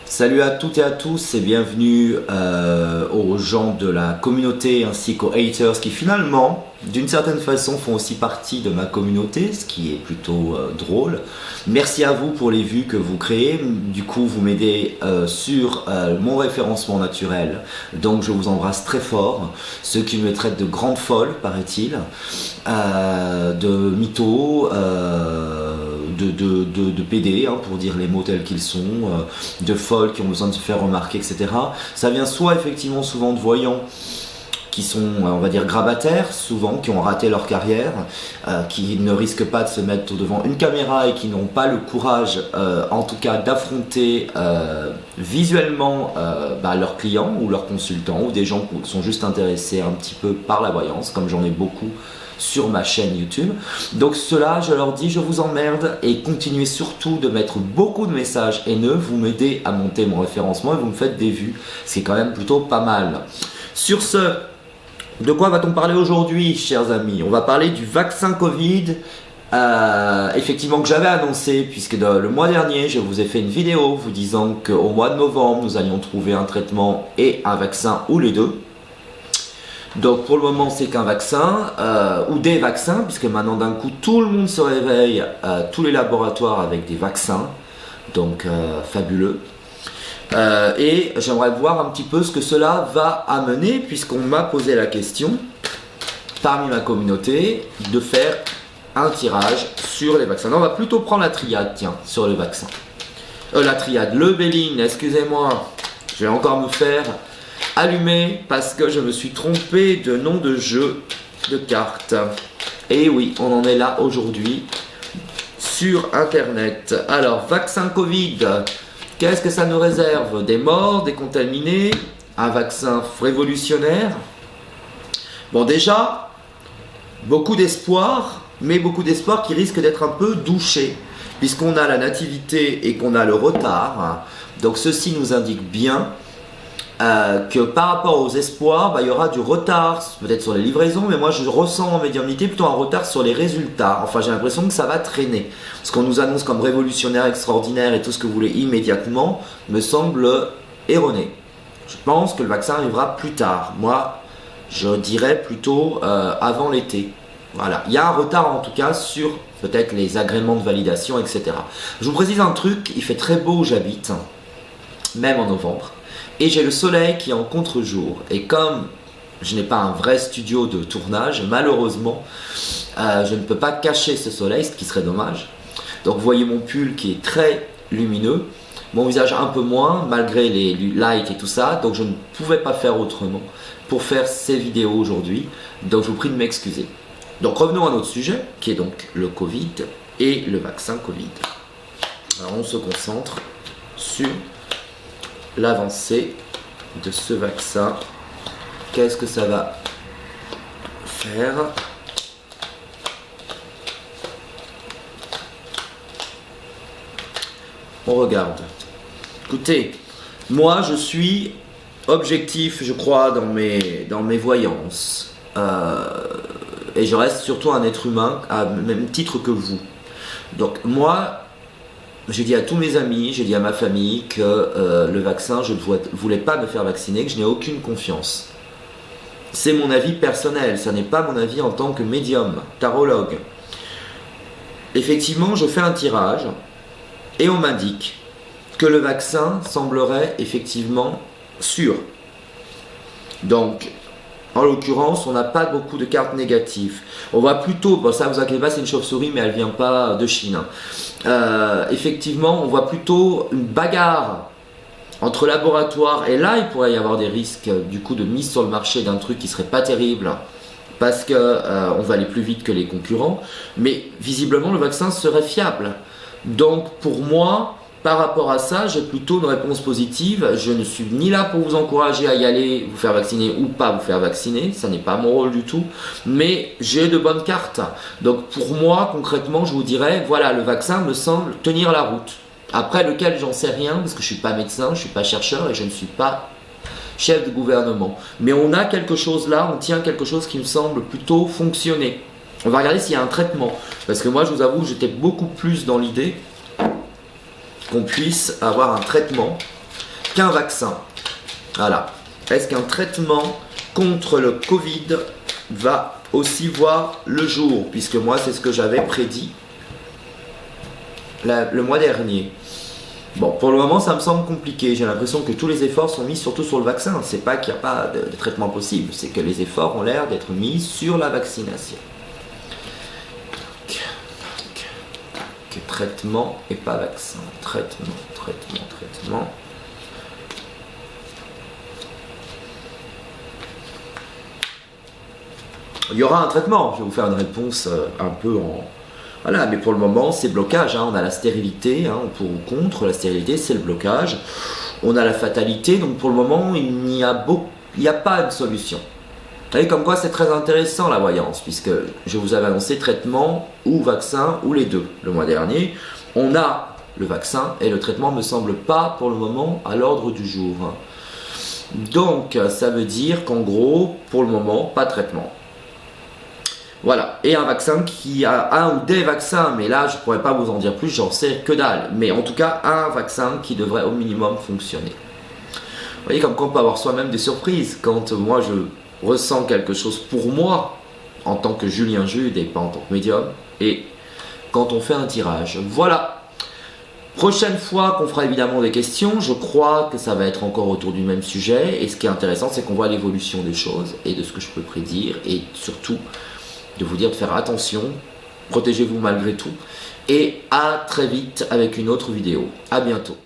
Salut à toutes et à tous et bienvenue aux gens de la communauté ainsi qu'aux haters qui finalement, d'une certaine façon, font aussi partie de ma communauté, ce qui est plutôt drôle. Merci à vous pour les vues que vous créez, du coup vous m'aidez sur mon référencement naturel, donc je vous embrasse très fort. Ceux qui me traitent de grande folle, paraît-il, de mytho, de PD, hein, pour dire les mots tels qu'ils sont, de folles qui ont besoin de se faire remarquer, etc. Ça vient soit effectivement souvent de voyants qui sont, on va dire, grabataires, souvent, qui ont raté leur carrière, qui ne risquent pas de se mettre devant une caméra et qui n'ont pas le courage, en tout cas, d'affronter visuellement leurs clients ou leurs consultants ou des gens qui sont juste intéressés un petit peu par la voyance, comme j'en ai beaucoup sur ma chaîne YouTube. Donc cela, je leur dis, je vous emmerde et continuez surtout de mettre beaucoup de messages haineux, vous m'aidez à monter mon référencement et vous me faites des vues, c'est quand même plutôt pas mal. Sur ce, de quoi va-t-on parler aujourd'hui, chers amis? On va parler du vaccin Covid, effectivement que j'avais annoncé, puisque le mois dernier, je vous ai fait une vidéo vous disant qu'au mois de novembre, nous allions trouver un traitement et un vaccin ou les deux. Donc pour le moment c'est qu'un vaccin ou des vaccins, puisque maintenant d'un coup tout le monde se réveille, tous les laboratoires avec des vaccins, donc fabuleux. Et j'aimerais voir un petit peu ce que cela va amener, puisqu'on m'a posé la question parmi ma communauté de faire un tirage sur les vaccins. Non, on va plutôt prendre la triade, tiens, sur les vaccins. La triade, le Béline, excusez-moi, je vais encore me faire allumé parce que je me suis trompé de nom de jeu de cartes. Et oui, on en est là aujourd'hui sur internet. Alors, vaccin Covid, qu'est-ce que ça nous réserve? Des morts, des contaminés, un vaccin révolutionnaire. Bon, déjà, beaucoup d'espoir, mais beaucoup d'espoir qui risque d'être un peu douché, puisqu'on a la nativité et qu'on a le retard. Donc ceci nous indique bien que par rapport aux espoirs, il y aura du retard peut-être sur les livraisons, mais moi je ressens en médiumnité plutôt un retard sur les résultats. Enfin, j'ai l'impression que ça va traîner. Ce qu'on nous annonce comme révolutionnaire, extraordinaire et tout ce que vous voulez immédiatement me semble erroné. Je pense que le vaccin arrivera plus tard. Moi, je dirais plutôt avant l'été. Voilà, il y a un retard en tout cas sur peut-être les agréments de validation, etc. Je vous précise un truc, il fait très beau où j'habite, même en novembre. Et j'ai le soleil qui est en contre-jour. Et comme je n'ai pas un vrai studio de tournage, malheureusement, je ne peux pas cacher ce soleil, ce qui serait dommage. Donc vous voyez mon pull qui est très lumineux, mon visage un peu moins, malgré les lights et tout ça. Donc je ne pouvais pas faire autrement pour faire ces vidéos aujourd'hui. Donc je vous prie de m'excuser. Donc revenons à notre sujet, qui est donc le Covid et le vaccin Covid. Alors on se concentre sur l'avancée de ce vaccin. Qu'est-ce que ça va faire? On regarde. Écoutez, moi je suis objectif, je crois, dans mes voyances. Et je reste surtout un être humain à même titre que vous. Donc moi, j'ai dit à tous mes amis, j'ai dit à ma famille que le vaccin, je ne voulais pas me faire vacciner, que je n'ai aucune confiance. C'est mon avis personnel, ça n'est pas mon avis en tant que médium, tarologue. Effectivement, je fais un tirage et on m'indique que le vaccin semblerait effectivement sûr. Donc, en l'occurrence, on n'a pas beaucoup de cartes négatives. On va plutôt, bon ça vous inquiétez pas, c'est une chauve-souris, mais elle vient pas de Chine. Effectivement, on voit plutôt une bagarre entre laboratoires, et là il pourrait y avoir des risques du coup de mise sur le marché d'un truc qui serait pas terrible, parce que on va aller plus vite que les concurrents, mais visiblement le vaccin serait fiable. Donc pour moi, par rapport à ça, j'ai plutôt une réponse positive. Je ne suis ni là pour vous encourager à y aller, vous faire vacciner ou pas vous faire vacciner, ça n'est pas mon rôle du tout, mais j'ai de bonnes cartes. Donc pour moi, concrètement, je vous dirais, voilà, le vaccin me semble tenir la route. Après lequel, j'en sais rien, parce que je ne suis pas médecin, je ne suis pas chercheur et je ne suis pas chef de gouvernement. Mais on a quelque chose là, on tient quelque chose qui me semble plutôt fonctionner. On va regarder s'il y a un traitement, parce que moi, je vous avoue, j'étais beaucoup plus dans l'idée qu'on puisse avoir un traitement qu'un vaccin. Voilà. Est-ce qu'un traitement contre le Covid va aussi voir le jour? Puisque moi, c'est ce que j'avais prédit le mois dernier. Bon, pour le moment, ça me semble compliqué. J'ai l'impression que tous les efforts sont mis surtout sur le vaccin. C'est pas qu'il n'y a pas de traitement possible, c'est que les efforts ont l'air d'être mis sur la vaccination. Traitement et pas vaccin. Traitement. Il y aura un traitement. Je vais vous faire une réponse un peu en... Voilà, mais pour le moment, c'est blocage. Hein. On a la stérilité, hein, pour ou contre. La stérilité, c'est le blocage. On a la fatalité. Donc pour le moment, il n'y a pas de solution. Vous voyez, comme quoi c'est très intéressant la voyance, puisque je vous avais annoncé traitement ou vaccin, ou les deux, le mois dernier. On a le vaccin et le traitement ne me semble pas pour le moment à l'ordre du jour. Donc ça veut dire qu'en gros, pour le moment, pas de traitement. Voilà, et un vaccin qui a un ou des vaccins, mais là je ne pourrais pas vous en dire plus, j'en sais que dalle. Mais en tout cas, un vaccin qui devrait au minimum fonctionner. Vous voyez comme quoi on peut avoir soi-même des surprises. Quand moi je ressens quelque chose pour moi, en tant que Julien Jude et pas en tant que médium, et quand on fait un tirage. Voilà. Prochaine fois qu'on fera évidemment des questions, je crois que ça va être encore autour du même sujet. Et ce qui est intéressant, c'est qu'on voit l'évolution des choses et de ce que je peux prédire, et surtout de vous dire de faire attention, protégez-vous malgré tout, et à très vite avec une autre vidéo. À bientôt.